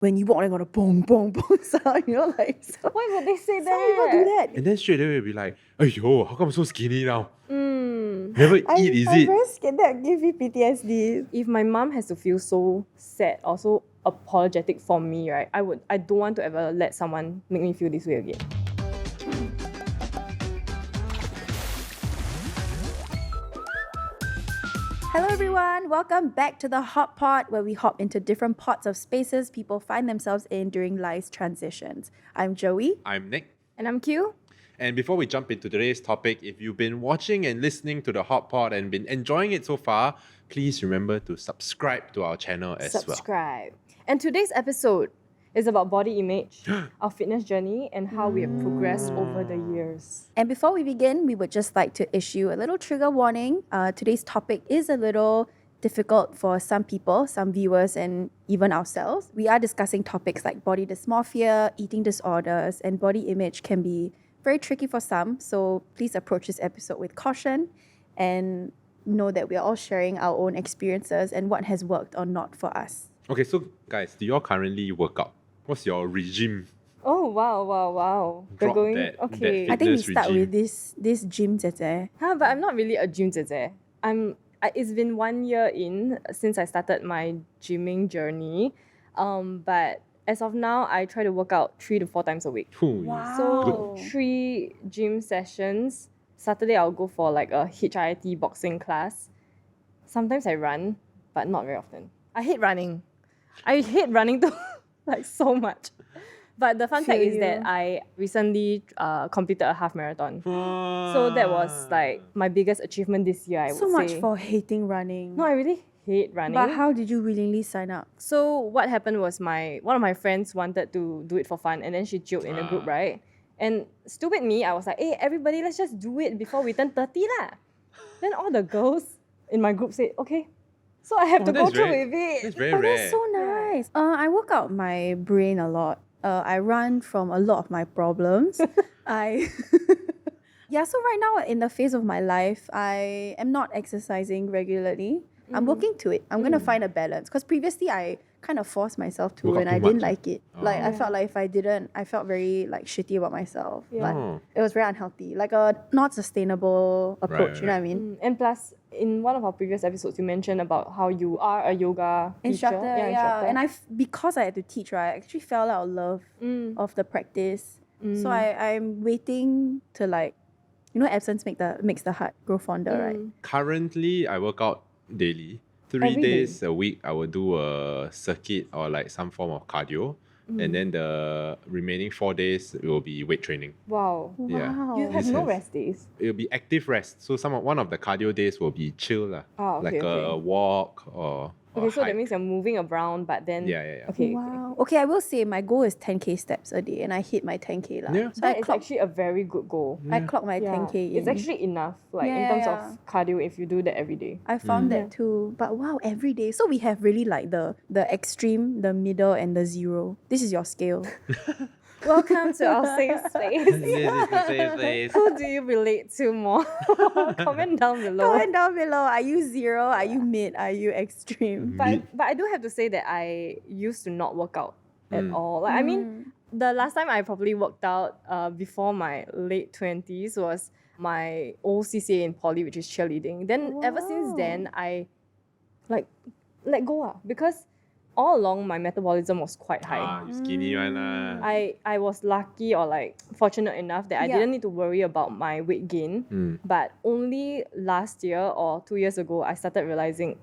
when you walk, they're gonna boom, boom, boom sound, like. So, Why would they say some people do that. And then straight away we'll be like, "Aiyo, how come I'm so skinny now? Mm. Never eat, is I'm it?" very scared that give me PTSD. If my mom has to feel so sad or so apologetic for me, right, I don't want to ever let someone make me feel this way again. Hello everyone, welcome back to the Hot Pot, where we hop into different pots of spaces people find themselves in during life's transitions. I'm Joie. I'm Nick. And I'm Q. And before we jump into today's topic, if you've been watching and listening to the Hot Pot and been enjoying it so far, please remember to subscribe to our channel as well. Subscribe. And today's episode is about body image, our fitness journey, and how we have progressed over the years. And before we begin, we would just like to issue a little trigger warning. Today's topic is a little difficult for some people, some viewers, and even ourselves. We are discussing topics like body dysmorphia, eating disorders, and body image can be very tricky for some. So please approach this episode with caution and know that we are all sharing our own experiences and what has worked or not for us. Okay, so guys, do you all currently work out? What's your regime? Oh, wow. Drop We're going, that okay. I think we fitness start regime. with this gym zeze. But I'm not really a gym zeze. It's been 1 year in since I started my gymming journey. But as of now, I try to work out 3 to 4 times a week. Ooh, So 3 gym sessions. Saturday I'll go for like a HIIT boxing class. Sometimes I run, but not very often. I hate running too, like so much. But the fun fact is that I recently completed a half marathon. So that was like my biggest achievement this year, I would say. So much for hating running. No, I really hate running. But how did you willingly sign up? So what happened was one of my friends wanted to do it for fun, and then she joked in a group, right? And stupid me, I was like, hey, everybody, let's just do it before we turn 30 lah. Then all the girls in my group said, okay. So I have to go through with it. That's very Oh, rare. that's so nice. I work out my brain a lot. I run from a lot of my problems. So right now in the phase of my life, I am not exercising regularly. I'm working to it. I'm going to find a balance. Because previously I kind of forced myself to Work out and I too didn't much. like it. Like I felt like if I didn't, I felt very like shitty about myself. Like it was very unhealthy. Like a not sustainable approach, Right, you know what I mean? And plus, in one of our previous episodes, you mentioned about how you are a yoga Instructor, teacher. yeah. And because I had to teach, right, I actually fell out of love of the practice. So I'm waiting to like, absence makes the heart grow fonder, right? Currently, I work out daily. 3 Every day? days a week, I will do a circuit or like some form of cardio. And then the remaining 4 days will be weight training. Wow. Yeah. Wow. You have no rest days. It'll be active rest. So one of the cardio days will be chill lah. Okay, like a okay. walk or Okay, so that hike. means you're moving around, but then... Yeah. Okay. Wow. Okay, I will say my goal is 10K steps a day and I hit my 10K lah. Yeah. So That I is actually a very good goal. clock my 10K in. It's actually enough, like in Yeah, terms yeah. of cardio if you do that every day. I found that too. But wow, every day. So we have really like the extreme, the middle, and the zero. This is your scale. Welcome to our safe space. This is the safe place. Who do you relate to more? Comment down below. Comment down below. Are you zero? Are you mid? Are you extreme? But I do have to say that I used to not work out at all. Like I mean, the last time I probably worked out before my late 20s was my old CCA in poly, which is cheerleading. Then ever since then, I like let go because all along my metabolism was quite high. You skinny one lah. I was lucky or like fortunate enough that I Yeah. didn't need to worry about my weight gain. But only last year or 2 years ago, I started realizing,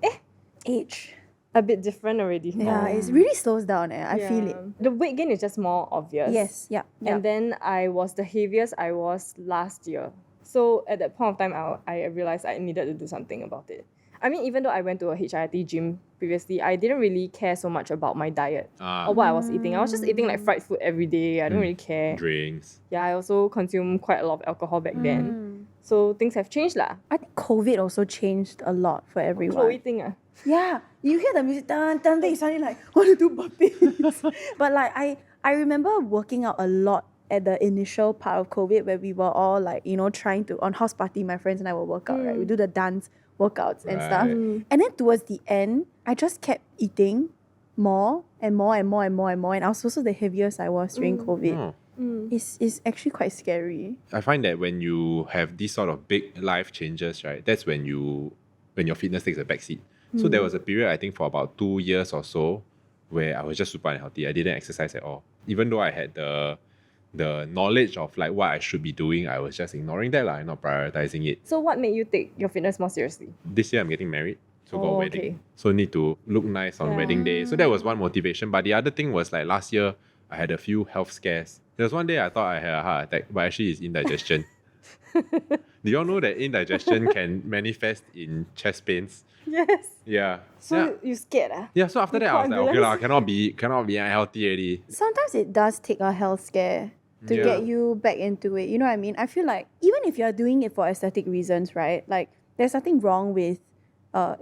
Age. a bit different already. Yeah, it really slows down. I feel it. The weight gain is just more obvious. Yes, yeah. And then I was the heaviest I was last year. So at that point of time, I realized I needed to do something about it. I mean, even though I went to a HIIT gym previously, I didn't really care so much about my diet or what I was eating. I was just eating like fried food every day. I don't really care. Drinks. Yeah, I also consumed quite a lot of alcohol back then. So things have changed lah. I think COVID also changed a lot for everyone. Chloe thing ah. Yeah, you hear the music, dun, dun, then you suddenly like, want to do burpees. But like, I remember working out a lot at the initial part of COVID where we were all like, trying to, on house party, my friends and I will work out, right? We do the dance workouts and stuff. Right. And then towards the end, I just kept eating more and more and more and more and more. And I was also the heaviest I was during COVID. Oh. It's actually quite scary. I find that when you have these sort of big life changes, right, that's when your fitness takes a backseat. So there was a period, I think, for about 2 years or so, where I was just super unhealthy. I didn't exercise at all. Even though I had the knowledge of like what I should be doing, I was just ignoring that and not prioritizing it. So what made you take your fitness more seriously? This year I'm getting married, so got a Oh, wedding. okay. So need to look nice on wedding day. So that was one motivation. But the other thing was like last year, I had a few health scares. There was one day I thought I had a heart attack, but actually it's indigestion. Do y'all know that indigestion can manifest in chest pains? Yes. Yeah. So yeah. you scared Yeah, so after that I was like, okay ambulance? cannot be unhealthy already. Sometimes it does take a health scare to Yeah. get you back into it. You know what I mean? I feel like even if you're doing it for aesthetic reasons, right? Like there's nothing wrong with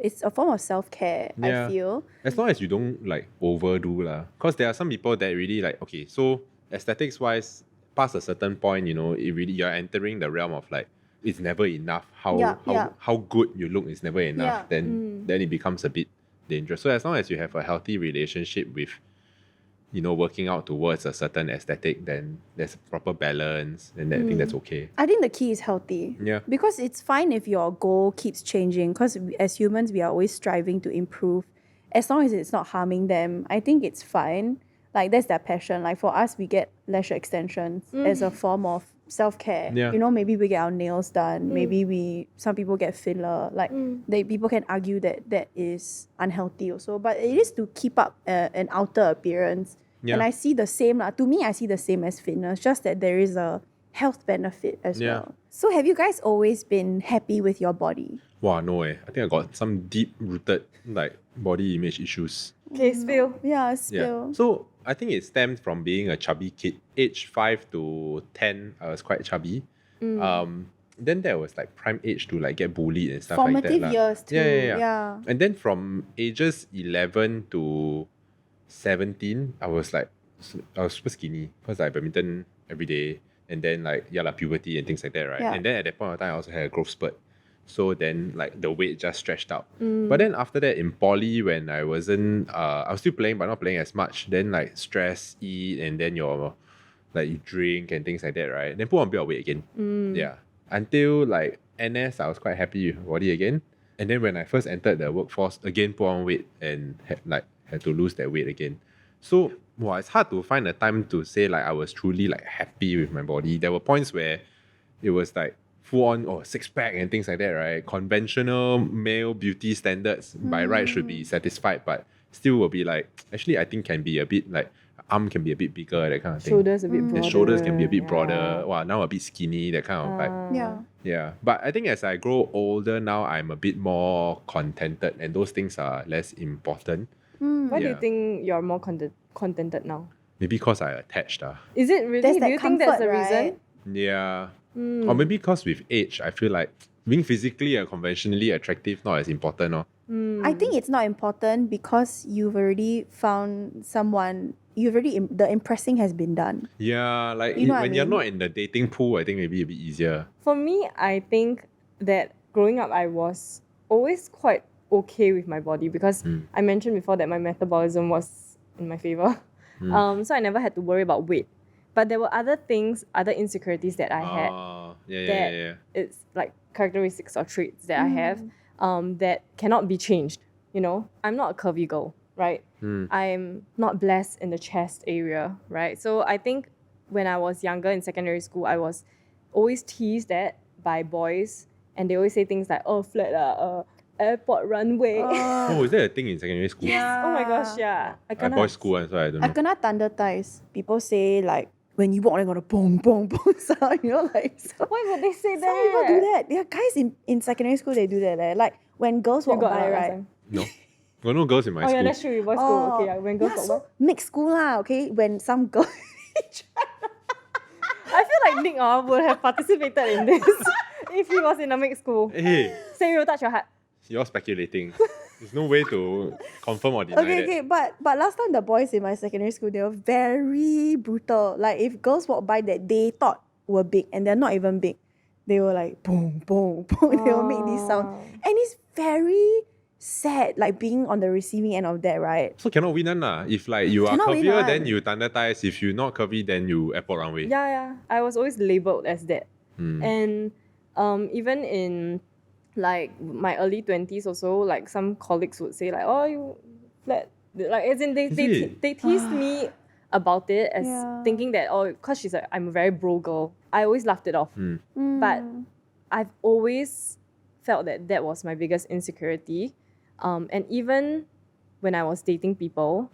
it's a form of self-care, Yeah. I feel. As long as you don't like overdo lah. Because there are some people that really like, okay, so aesthetics wise, past a certain point, you're entering the realm of like, it's never enough. How good you look is never enough. Yeah. Then it becomes a bit dangerous. So as long as you have a healthy relationship with, working out towards a certain aesthetic, then there's proper balance, and I think that's okay. I think the key is healthy. Yeah. Because it's fine if your goal keeps changing, because as humans, we are always striving to improve. As long as it's not harming them, I think it's fine. Like, that's their passion. Like, for us, we get lash extensions as a form of self-care. Yeah. Maybe we get our nails done. Maybe some people get filler. Like, people can argue that is unhealthy also. But it is to keep up an outer appearance. Yeah. And I see the same. To me, I see the same as fitness, just that there is a health benefit as Yeah. well. So have you guys always been happy with your body? Wow, no way. I think I got some deep-rooted like body image issues. Okay, spill. Yeah, Yeah. still. So I think it stemmed from being a chubby kid. Age 5 to 10, I was quite chubby. Then there was like prime age to like get bullied and stuff Formative like that. years too. Yeah. And then from ages 11 to 17, I was super skinny because I badminton every day. And then puberty and things like that, right? Yeah. And then at that point of time, I also had a growth spurt. So then the weight just stretched out. But then after that in poly, when I wasn't, I was still playing but not playing as much. Then stress, eat, and then you drink and things like that, right? Then put on a bit of weight again. Yeah. Until NS, I was quite happy with my body again. And then when I first entered the workforce, again put on weight and had to lose that weight again. So it's hard to find a time to say I was truly happy with my body. There were points where it was full on six-pack and things like that, right? Conventional male beauty standards by right should be satisfied, but still will be actually I think can be a bit arm can be a bit bigger, that kind of thing. Shoulders a bit broader. The shoulders can be a bit broader. Wow, now a bit skinny, that kind of Yeah. yeah. But I think as I grow older now, I'm a bit more contented and those things are less important. Why do you Yeah. think you're more contented now? Maybe because I attached. Is it really? There's Do that you think that's the comfort, reason? Yeah. Or maybe because with age, I feel like being physically and conventionally attractive not as important. I think it's not important because you've already found someone, the impressing has been done. Yeah, You know what I when you're mean? not in the dating pool, I think maybe a bit easier. For me, I think that growing up, I was always quite okay with my body because I mentioned before that my metabolism was in my favor. So I never had to worry about weight. But there were other things, other insecurities that I had. Yeah. It's characteristics or traits that I have that cannot be changed. I'm not a curvy girl, right? I'm not blessed in the chest area, right? So I think when I was younger in secondary school, I was always teased at by boys, and they always say things like, "Oh, flat airport runway." Oh, is that a thing in secondary school? Oh my gosh, yeah. I boys school, so I don't I know. kena thunder thighs. People say when you walk, they're gonna boom, boom, boom sound, so Why would they say that? some people do that. There are guys in secondary school, they do that. When girls You walk got by, that last right? time? No. Got no girls in my Oh school. yeah, that's true. Boys school. Okay, yeah. When girls yeah, walk so by. mixed school lah, okay? When some girl I feel like Nick would have participated in this if he was in a mixed school. Hey, Say you will touch your heart. you're speculating. There's no way to confirm or deny that. Okay, but last time the boys in my secondary school, they were very brutal. If girls walk by that they thought were big and they're not even big, they were boom, boom, boom. They will make these sounds. And it's very sad, like being on the receiving end of that, right? So cannot win one lah. If like you are Cannot win curvier, one. then you standardize. If you not curvy, then you airport runway. Yeah. I was always labelled as that. And even in like my early 20s also, like some colleagues would say like, oh, you flat. Like as in they teased me about it as thinking that, oh, because I'm a very bro girl. I always laughed it off. But I've always felt that was my biggest insecurity. And even when I was dating people,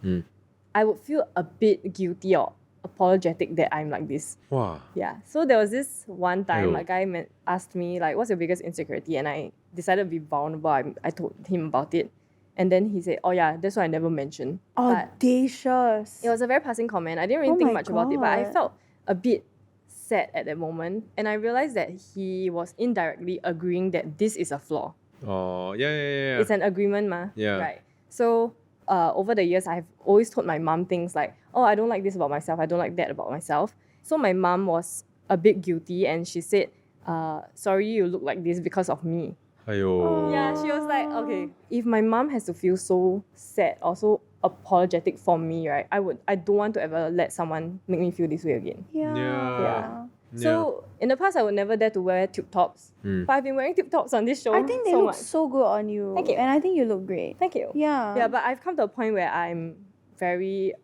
I would feel a bit guilty or apologetic that I'm like this. Wow. Yeah. So there was this one time Aiyo. a guy asked me like, what's your biggest insecurity? And I decided to be vulnerable. I told him about it. And then he said, oh yeah, that's why I never mentioned. But Audacious. it was a very passing comment. I didn't really Oh think my much about it, but I God. felt a bit sad at that moment. And I realized that he was indirectly agreeing that this is a flaw. Oh, yeah. It's an agreement, ma. Yeah. Right. So over the years, I've always told my mom things like, oh, I don't like this about myself. I don't like that about myself. So my mom was a bit guilty and she said, sorry, you look like this because of me. Aiyo. Yeah, she was like, okay, if my mom has to feel so sad or so apologetic for me, right, I don't want to ever let someone make me feel this way again. Yeah. So in the past, I would never dare to wear tube tops. But I've been wearing tube tops on this show I think they so look much. so good on you. Thank you. And I think you look great. Thank you. Yeah. Yeah, but I've come to a point where I'm very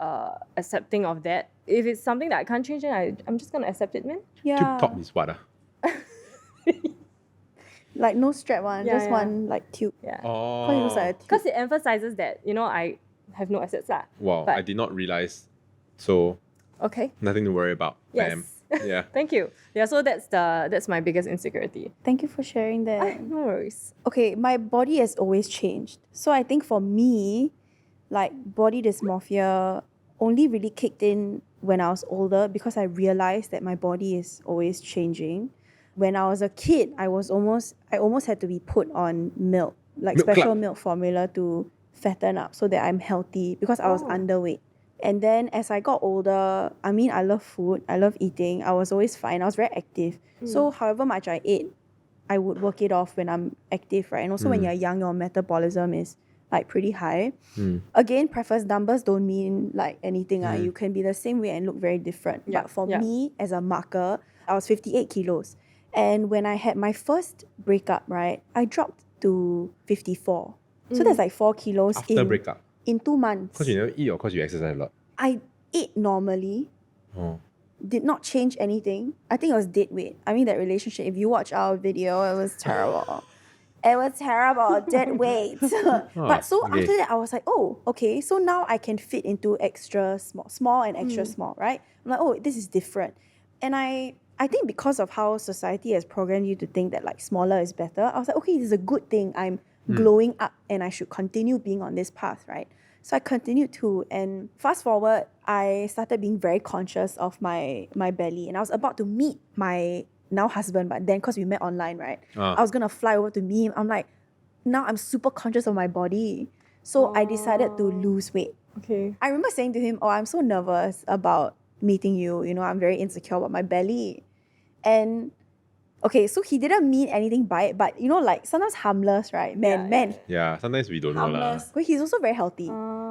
accepting of that. If it's something that I can't change, then I'm just going to accept it, man. Yeah. Tube top is what? Like no strap one, Yeah, just yeah. one like tube. Yeah. Because it looks like a tube. Because it emphasizes that, I have no assets. Wow, But- I did not realize. So, Okay. nothing to worry about. Yes. Ma'am. Yeah. Thank you. Yeah, so that's my biggest insecurity. Thank you for sharing that. No worries. Okay, my body has always changed. So I think for me, like body dysmorphia only really kicked in when I was older because I realized that my body is always changing. When I was a kid, I almost had to be put on milk, like Milk special club. milk formula to fatten up so that I'm healthy because I was Oh. underweight. And then as I got older, I mean, I love food, I love eating. I was always fine. I was very active. So however much I ate, I would work it off when I'm active, right? And also when you're young, your metabolism is like pretty high. Again, preface, numbers don't mean like anything. You can be the same way and look very different. Yeah, But for yeah. me, as a marker, I was 58 kilos. And when I had my first breakup, right, I dropped to 54. So that's like 4 kilos After breakup. in 2 months. Because you never eat or because you exercise a lot? I ate normally, Oh. did not change anything. I think it was dead weight. I mean, that relationship, if you watch our video, it was terrible. It was terrible, dead weight. But so okay. after that, I was like, oh, okay, so now I can fit into extra small and extra small, right? I'm like, oh, this is different. And I think because of how society has programmed you to think that like smaller is better, I was like, okay, this is a good thing. I'm glowing up and I should continue being on this path, right? So I continued to, and fast forward, I started being very conscious of my belly, and I was about to meet my now husband, but then because we met online, right? I was gonna fly over to meet him. I'm like, now I'm super conscious of my body. So I decided to lose weight. Okay. I remember saying to him, oh, I'm so nervous about meeting you. I'm very insecure about my belly. And okay, so he didn't mean anything by it, but like sometimes harmless, right? Men. Yeah, sometimes we don't know lah. Harmless. But he's also very healthy.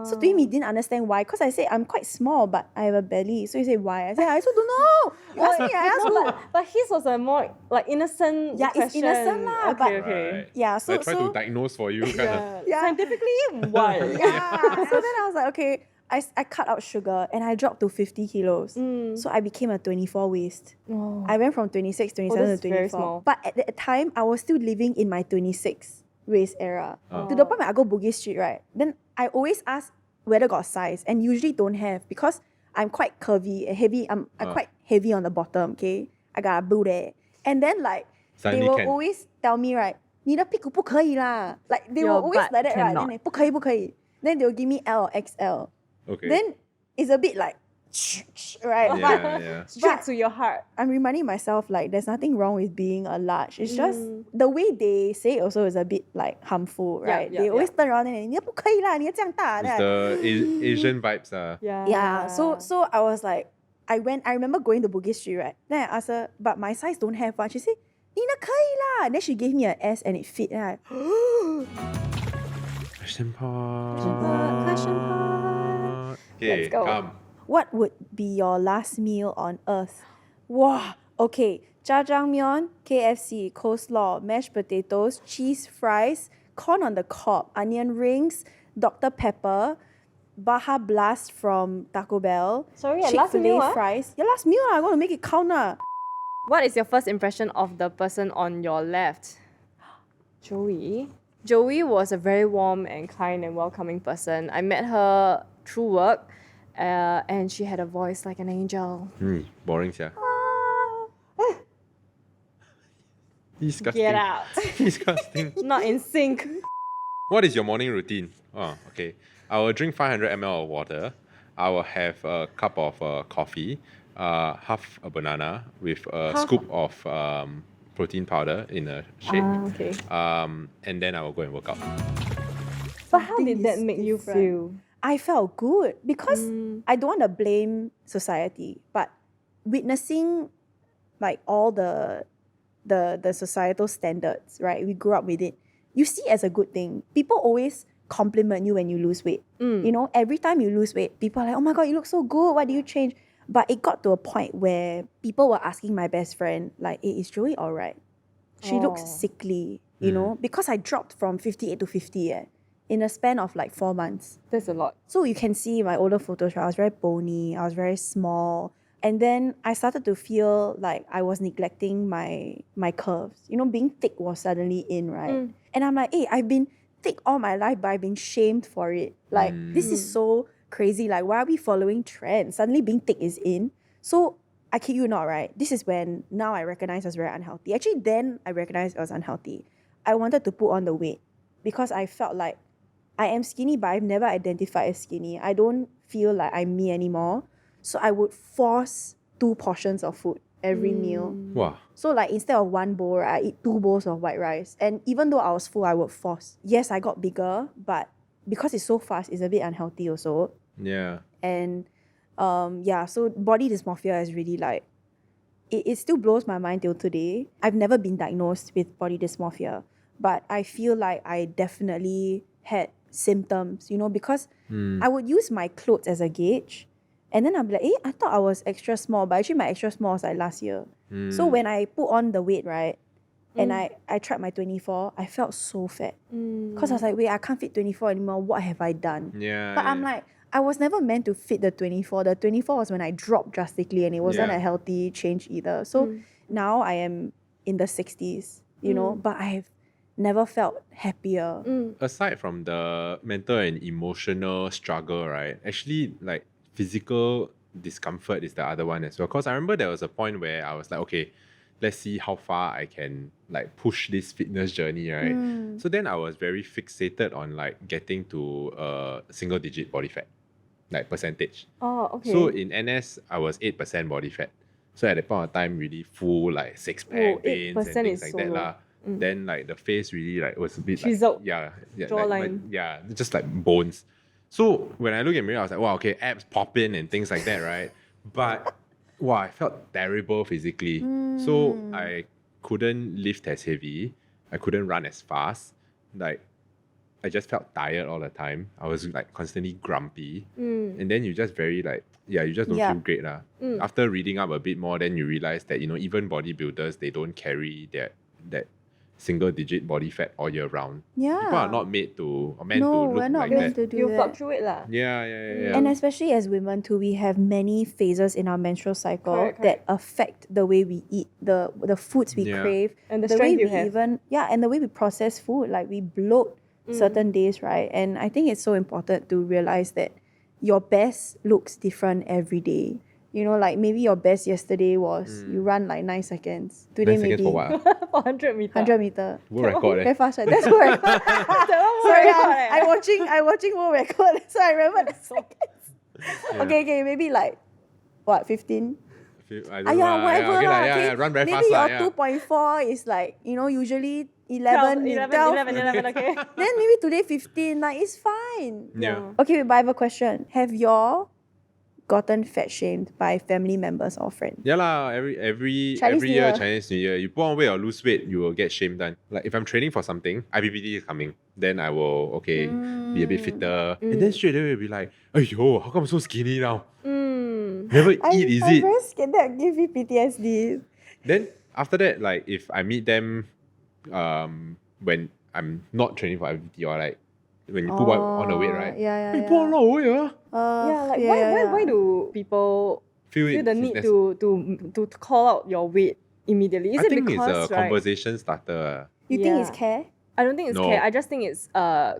So to him, he didn't understand why. Because I said, I'm quite small, but I have a belly. So he said, why? I said, I also don't know. You ask me, I ask No, who? but his was a more like innocent Yeah, it's question. innocent lah, Okay, but- okay. Right. Yeah, So I try to diagnose for you, kind of. Yeah. Scientifically, why? Yeah. So then I was like, okay, I cut out sugar and I dropped to 50 kilos. So I became a 24 waist. Oh. I went from 26, 27 that's to very 24. small. But at that time, I was still living in my 26 waist era. To the point where I go Bugis Street, right? Then I always ask whether got size and usually don't have because I'm quite curvy and heavy. I'm quite heavy on the bottom, okay? I got a booty. And then like, they Suddenly will can. always tell me, right, 你的屁股不可以啦. Like they will Your always butt like that, right? cannot. Then they 不可以不可以. Then they will give me L or XL. Okay. Then it's a bit like, right? But yeah. Straight to your heart. I'm reminding myself like there's nothing wrong with being a large. It's just the way they say it also is a bit like harmful, Yeah, right? yeah, they always yeah. turn around and 你不可以啦，你要这样大. It's Then the Asian vibes. yeah. So I was like, I remember going to Bugis Street, right? Then I asked her, but my size don't have one. She said, 你的可以啦. Then she gave me an S and it fit. And I Question part. Question part. Okay, Let's go. come. What would be your last meal on earth? Wow. Okay. Jajangmyeon, KFC, coleslaw, mashed potatoes, cheese fries, corn on the cob, onion rings, Dr. Pepper, Baja Blast from Taco Bell, Sorry, last Chick-fil-A meal, ah? fries. Your last meal, I'm going to make it count. What is your first impression of the person on your left? Joie. Joie was a very warm and kind and welcoming person. I met her through work, and she had a voice like an angel. Boring, yeah. Disgusting. Get out. Disgusting. Not in sync. What is your morning routine? Oh, okay. I will drink 500 ml of water. I will have a cup of coffee, half a banana with a scoop of protein powder in a shake. Okay. And then I will go and work out. But how did Something that is make you different. feel? I felt good because I don't want to blame society, but witnessing like all the societal standards, right? We grew up with it. You see it as a good thing. People always compliment you when you lose weight. You know, every time you lose weight, people are like, oh my God, you look so good. Why did you change? But it got to a point where people were asking my best friend, like, hey, is Joey all right? She looks sickly, you know, because I dropped from 58 to 50 in a span of like 4 months. That's a lot. So you can see my older photos, right? I was very bony, I was very small. And then I started to feel like I was neglecting my curves. You know, being thick was suddenly in, right? And I'm like, hey, I've been thick all my life, but I've been shamed for it. Like, this is so crazy. Like, why are we following trends? Suddenly being thick is in. So I kid you not, right? This is when now I recognize I was very unhealthy. Actually, then I recognized I was unhealthy. I wanted to put on the weight because I felt like I am skinny, but I've never identified as skinny. I don't feel like I'm me anymore. So I would force 2 portions of food every meal. Wow. So like instead of 1 bowl, I eat 2 bowls of white rice. And even though I was full, I would force. Yes, I got bigger, but because it's so fast, it's a bit unhealthy also. Yeah. And so body dysmorphia is really like, it still blows my mind till today. I've never been diagnosed with body dysmorphia, but I feel like I definitely had symptoms, you know, because I would use my clothes as a gauge. And then I'm like, I thought I was extra small, but actually my extra small was like last year. So when I put on the weight, right, and I tried my 24, I felt so fat. Because I was like, wait, I can't fit 24 anymore. What have I done? Yeah. But I'm like, I was never meant to fit the 24. The 24 was when I dropped drastically and it wasn't a healthy change either. So now I am in the 60s, you know, but I've never felt happier. Aside from the mental and emotional struggle, right? Actually, like physical discomfort is the other one as well. Because I remember there was a point where I was like, okay, let's see how far I can like push this fitness journey, right? So then I was very fixated on like getting to a single digit body fat, like percentage. Oh, okay. So in NS, I was 8% body fat. So at that point of time, really full like six pack veins and 8% things is like so that low. lah. Then like the face really like was a bit Chiseled. like, Jawline. just like bones. So when I look in the mirror, I was like, wow, okay, abs pop in and things like that, right? But wow, I felt terrible physically. So I couldn't lift as heavy. I couldn't run as fast. Like I just felt tired all the time. I was like constantly grumpy. And then you just very like, you just don't feel great lah. After reading up a bit more, then you realize that, you know, even bodybuilders, they don't carry that single digit body fat all year round. Yeah. People are not made to or meant No, to look we're not like meant that. to do You that. fluctuate lah. Yeah. And especially as women too, we have many phases in our menstrual cycle Correct. that affect the way we eat, the foods we crave, And the way strength you we have. and the way we process food. Like we bloat certain days, right? And I think it's so important to realize that your best looks different every day. You know, like maybe your best yesterday was you run like 9 seconds. Today 9 seconds maybe for what? For 100 meter. 100 meter. World record Very eh? fast, right? That's world record. Sorry, record, I'm watching world record, so I remember the seconds. Yeah. Okay, maybe like what, 15? I don't know lah. Whatever Okay lah, lah. yeah, run very maybe fast lah. your Yeah. 2.4 is like, you know, usually 11, 11, okay. Then maybe today 15, like it's fine. Yeah. Okay, but I have a question. Have your gotten fat shamed by family members or friends? Yeah lah, Chinese every New year, Year. Chinese New Year, you put on weight or lose weight, you will get shamed done. Like if I'm training for something, IPPT is coming, then I will be a bit fitter. And then straight away will be like, "Aiyo, how come I'm so skinny now? Never eat, is I'm it?" very scared that give me PTSD. Then after that, like if I meet them when I'm not training for IPPT or like when you put on the weight, right? Yeah, You put on a lot of weight, Yeah, like why do people feel the need to call out your weight immediately? Is I it think because it's a right? conversation starter. You think it's Yeah. care? I don't think it's No. care. I just think it's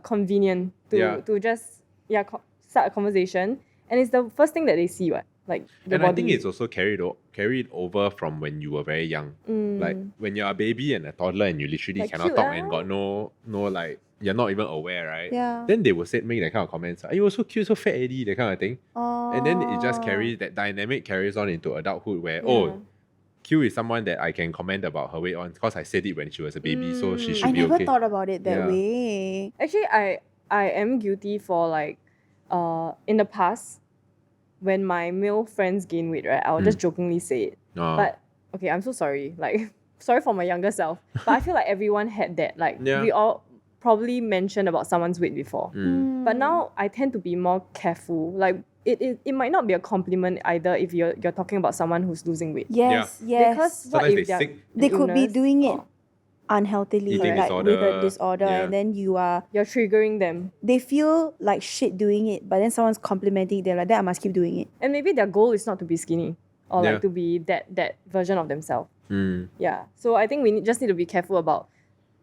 convenient to just start a conversation, and it's the first thing that they see, what like the And body. I think it's also carried over from when you were very young. Like when you're a baby and a toddler and you literally Like cannot cute, talk and got no like you're not even aware, right? Yeah. Then they will make that kind of comments. Are you so cute, so fat, Eddie? That kind of thing. And then it just that dynamic carries on into adulthood where Q is someone that I can comment about her weight on because I said it when she was a baby, so she should I be never okay. thought about it that Yeah. way. Actually, I am guilty for like in the past when my male friends gain weight, right? I'll just jokingly say it. But okay, I'm so sorry. Like sorry for my younger self. But I feel like everyone had that. Like Yeah. we all probably mentioned about someone's weight before. But now I tend to be more careful. Like it might not be a compliment either if you're talking about someone who's losing weight. Yes. Because what Sometimes if they they're sick. an They could be illness doing it or unhealthily, Eating like with a disorder. disorder, Yeah. and then you're triggering them. they feel like shit doing it, but then someone's complimenting them like that. I must keep doing it. And maybe their goal is not to be skinny or Yeah. like to be that version of themselves. Mm. Yeah. So I think we just need to be careful about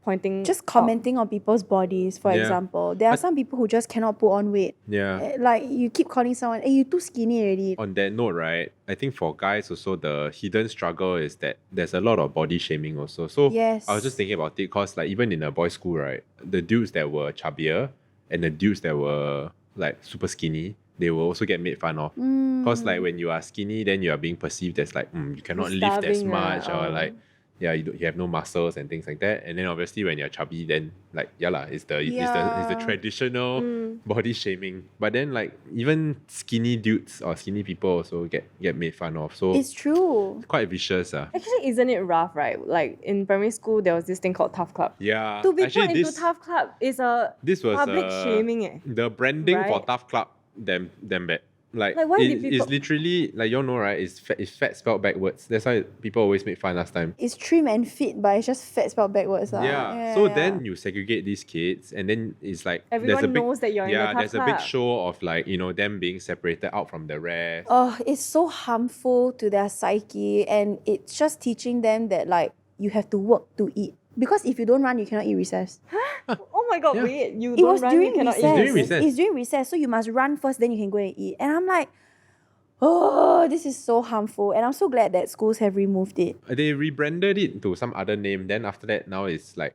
pointing Just out. commenting on people's bodies, for Yeah. example. There are some people who just cannot put on weight. Yeah. Like you keep calling someone, hey, you too skinny already. On that note, right, I think for guys also the hidden struggle is that there's a lot of body shaming also. So Yes. I was just thinking about it because like even in a boys' school, right, the dudes that were chubbier and the dudes that were like super skinny, they will also get made fun of. Because like when you are skinny, then you are being perceived as like you cannot You're lift as starving, much or oh. like you have no muscles and things like that. And then obviously when you're chubby, then like it's the Yeah. traditional body shaming. But then like even skinny dudes or skinny people also get made fun of. So It's true. quite vicious. Actually, isn't it rough, right? Like in primary school, there was this thing called Tough Club. Yeah. To be actually, put into Tough Club is a this was public shaming. Eh. the branding for Right? Tough Club damn bad. Like Like, why did it's people- literally like you all know, right? It's fat spelled backwards. That's why people always make fun last time. It's trim and fit, but it's just fat spelled backwards. Yeah. So then you segregate these kids, and then it's like there's Everyone a big, knows that you're in the Tough there's a big Club. show of like them being separated out from the rest. Oh, it's so harmful to their psyche, and it's just teaching them that like you have to work to eat. Because if you don't run, you cannot eat recess. Oh my god, Yeah. wait, you It don't was run, during you cannot recess. eat. during recess. It's during recess, so you must run first, then you can go and eat. And I'm like, oh, this is so harmful. And I'm so glad that schools have removed it. They rebranded it to some other name. Then after that, now it's like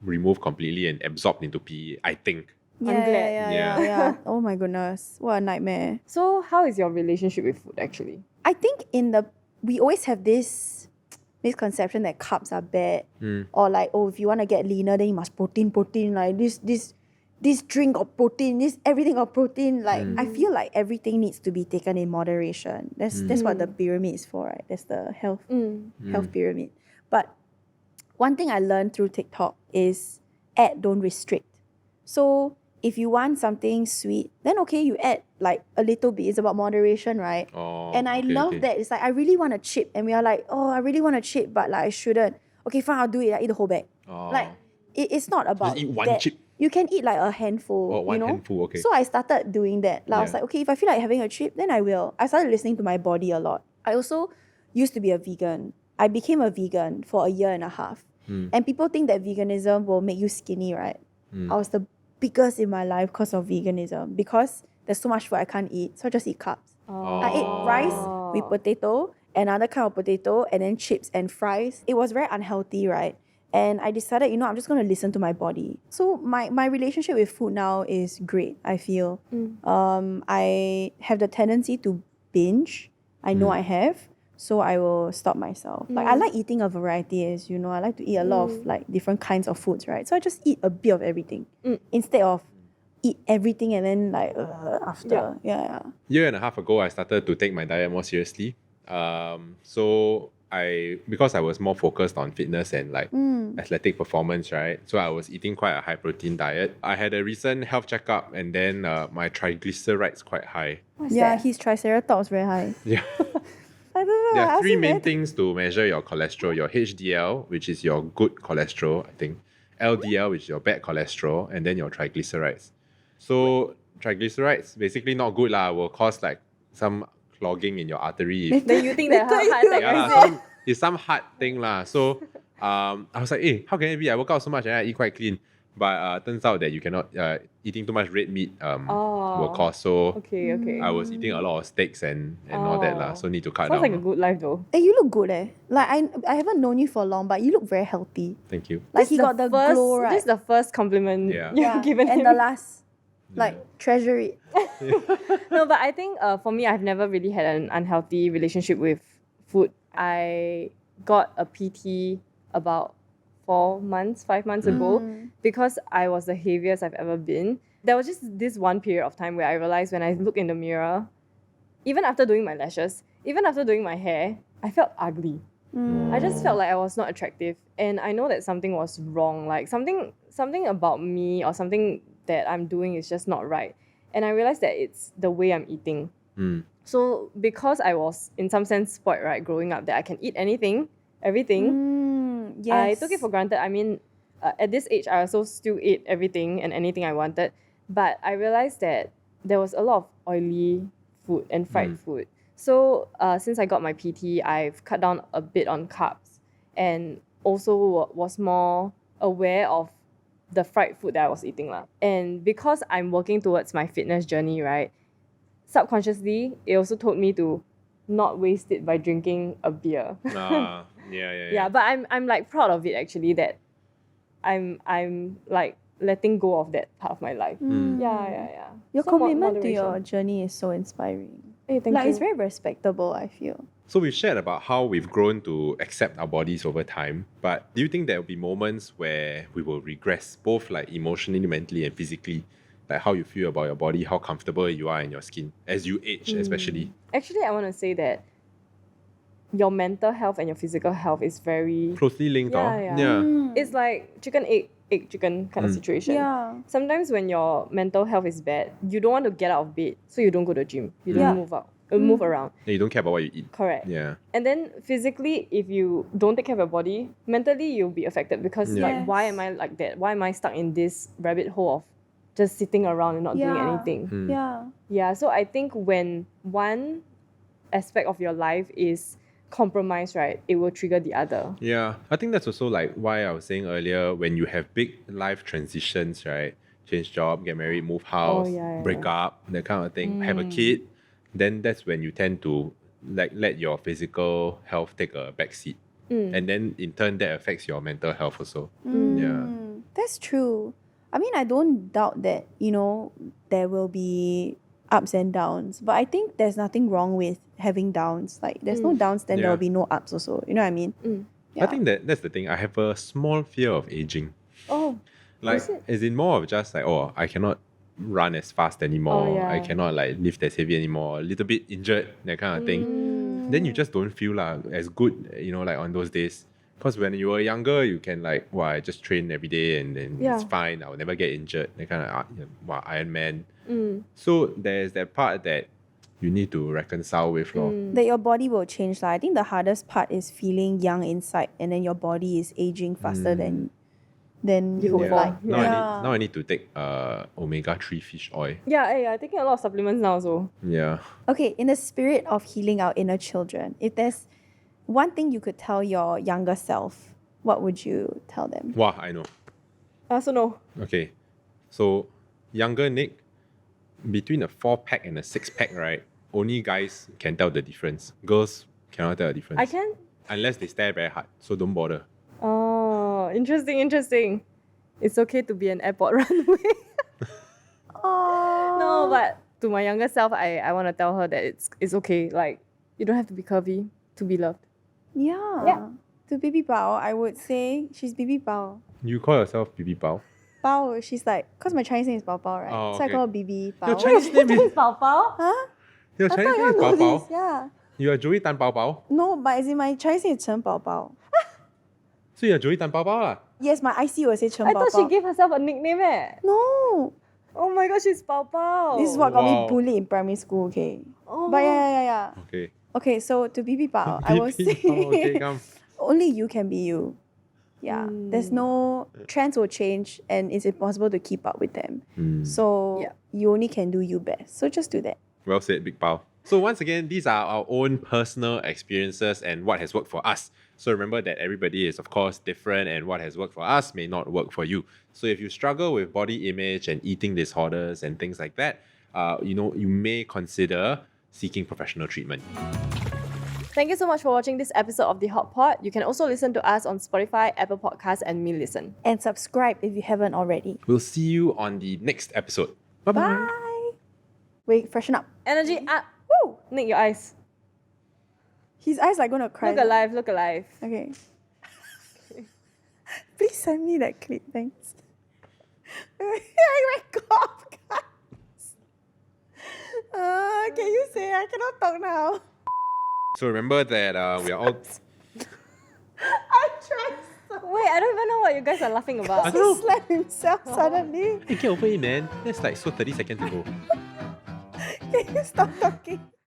removed completely and absorbed into PE, I think. I'm glad. Yeah. Oh my goodness, what a nightmare. So how is your relationship with food actually? I think we always have this misconception that carbs are bad, or like, oh, if you want to get leaner, then you must protein. Like this drink of protein, this everything of protein. Like I feel like everything needs to be taken in moderation. That's what the pyramid is for, right? That's the health pyramid. But one thing I learned through TikTok is add, don't restrict. So if you want something sweet, then okay, you add like a little bit. It's about moderation, right? Oh, And I love that. It's like, I really want a chip. And we are like, oh, I really want a chip, but like I shouldn't. Okay, fine, I'll do it. I eat the whole bag. Oh. Like, it's not about eat one that. chip. You can eat like a handful, Oh, one you know? handful, okay. So I started doing that. Like, I was Yeah. like, okay, if I feel like having a chip, then I will. I started listening to my body a lot. I also used to be a vegan. I became a vegan for a year and a half. And people think that veganism will make you skinny, right? I was the biggest in my life because of veganism. Because there's so much food I can't eat, so I just eat carbs. I ate rice with potato, another kind of potato, and then chips and fries. It was very unhealthy, right? And I decided, I'm just going to listen to my body. So my relationship with food now is great, I feel. I have the tendency to binge. I know I have. So I will stop myself. Like, I like eating a variety, as you know. I like to eat a lot of like different kinds of foods, right? So I just eat a bit of everything instead of eat everything and then like after. Yeah. Year and a half ago, I started to take my diet more seriously. So because I was more focused on fitness and like athletic performance, right? So I was eating quite a high protein diet. I had a recent health checkup, and then my triglycerides quite high. Yeah, his triceratops very high. Yeah. I don't know. There I are asked three him main that. things to measure your cholesterol: your HDL, which is your good cholesterol, I think, LDL, which is your bad cholesterol, and then your triglycerides. So triglycerides basically not good lah. Will cause like some clogging in your artery. Then you think that heart attack, Yeah, lah, right? it's some heart thing lah. So I was like, hey, how can it be? I work out so much and I eat quite clean. But turns out that you cannot eating too much red meat will cause. So Okay. I was eating a lot of steaks and all that lah. So need to cut Sounds down. like a good life though. Hey, you look good Like I haven't known you for long, but you look very healthy. Thank you. Like he got the first, glow, right? This is the first compliment Yeah. you've given and him. the last, like treasure it. No, but I think for me, I've never really had an unhealthy relationship with food. I got a PT about 5 months ago because I was the heaviest I've ever been. There was just this one period of time where I realized when I look in the mirror, even after doing my lashes, even after doing my hair, I felt ugly. I just felt like I was not attractive, and I know that something was wrong, like something about me or something that I'm doing is just not right. And I realized that it's the way I'm eating. So because I was in some sense spoiled, right, growing up, that I can eat anything, everything, Yes. I took it for granted. I mean, at this age, I also still ate everything and anything I wanted. But I realized that there was a lot of oily food and fried food. So since I got my PT, I've cut down a bit on carbs and also was more aware of the fried food that I was eating. And because I'm working towards my fitness journey, right, subconsciously, it also told me to not waste it by drinking a beer. Yeah. But I'm like proud of it actually, that I'm like letting go of that part of my life. Yeah. Your So commitment to your moderation. journey is so inspiring. Hey, thank Like you. it's very respectable, I feel. So we've shared about how we've grown to accept our bodies over time, but do you think there will be moments where we will regress, both like emotionally, mentally, and physically? Like how you feel about your body, how comfortable you are in your skin as you age, especially. Actually, I want to say that your mental health and your physical health is very... Closely linked, Yeah. It's like chicken, egg, chicken kind of situation. Yeah. Sometimes when your mental health is bad, you don't want to get out of bed, so you don't go to the gym. You don't move around. And you don't care about what you eat. Correct. Yeah. And then physically, if you don't take care of your body, mentally you'll be affected because Yeah. like, why am I like that? Why am I stuck in this rabbit hole of just sitting around and not doing anything? Yeah, so I think when one aspect of your life is compromised, right, it will trigger the other. Yeah. I think that's also like why I was saying earlier, when you have big life transitions, right? Change job, get married, move house, break up, that kind of thing, have a kid, then that's when you tend to like let your physical health take a backseat. And then in turn that affects your mental health also. Yeah. That's true. I mean, I don't doubt that, there will be ups and downs, but I think there's nothing wrong with having downs. Like, there's no downs, then there will be no ups also. You know what I mean? I think that's the thing. I have a small fear of aging. Oh, Like, is it? is it more of just like, oh, I cannot run as fast anymore. Oh, yeah. I cannot like lift as heavy anymore. A little bit injured, that kind of thing. Then you just don't feel as good, like on those days. Because when you were younger, you can like, I just train every day and then it's fine. I will never get injured. That kind of, Iron Man. So there's that part that you need to reconcile with. That your body will change. I think the hardest part is feeling young inside, and then your body is aging faster than you hope would for. like. Now I need to take omega-3 fish oil. Yeah, I'm taking a lot of supplements now also. Yeah. Okay, in the spirit of healing our inner children, if there's one thing you could tell your younger self, what would you tell them? Wow, I know. I also know. Okay. So younger Nick, between a 4-pack and a 6-pack, right? Only guys can tell the difference. Girls cannot tell the difference. I can? Unless they stare very hard. So don't bother. Oh, interesting. It's okay to be an airport runway. Oh No, but to my younger self, I want to tell her that it's okay. Like, you don't have to be curvy to be loved. yeah. To Baby Bao, I would say she's Baby Bao. You call yourself Bibi Bao? Bao. She's like, because my Chinese name is Bao Bao, right? Oh, So I okay. call her BB Bao. Your Chinese name is Bao Bao? Huh? your I Chinese thought name is you Bao all know Bao. this. Yeah. You are Joey Tan Bao Bao. No, but as in my Chinese name is Chen Bao Bao. So you are Joey Tan Bao Bao lah. Yes, my IC will say Chen I Bao thought she Bao. gave herself a nickname eh. No. Oh my god, she's Bao Bao. This is what got me Wow. bullied in primary school, okay? Oh. But yeah. Okay. Okay, so to BB Bao, I will say Okay, come. only you can be you. Yeah. There's no trends will change and it's impossible to keep up with them. So Yeah. you only can do you best. So just do that. Well said, Big Pao. So once again, these are our own personal experiences and what has worked for us. So remember that everybody is of course different and what has worked for us may not work for you. So if you struggle with body image and eating disorders and things like that, you may consider seeking professional treatment. Thank you so much for watching this episode of The Hot Pot. You can also listen to us on Spotify, Apple Podcasts, and Me Listen. And subscribe if you haven't already. We'll see you on the next episode. Bye-bye. Bye. Wait, freshen up. Energy up. Woo! Nick your eyes. His eyes are gonna cry. Look alive, look alive. Okay. Please send me that clip, thanks. I cough, guys. Can you say I cannot talk now? So remember that we are all... I tried so Wait, I don't even know what you guys are laughing about. He slapped himself suddenly. Hey, get over it, man. That's like so 30 seconds ago. Can you stop talking?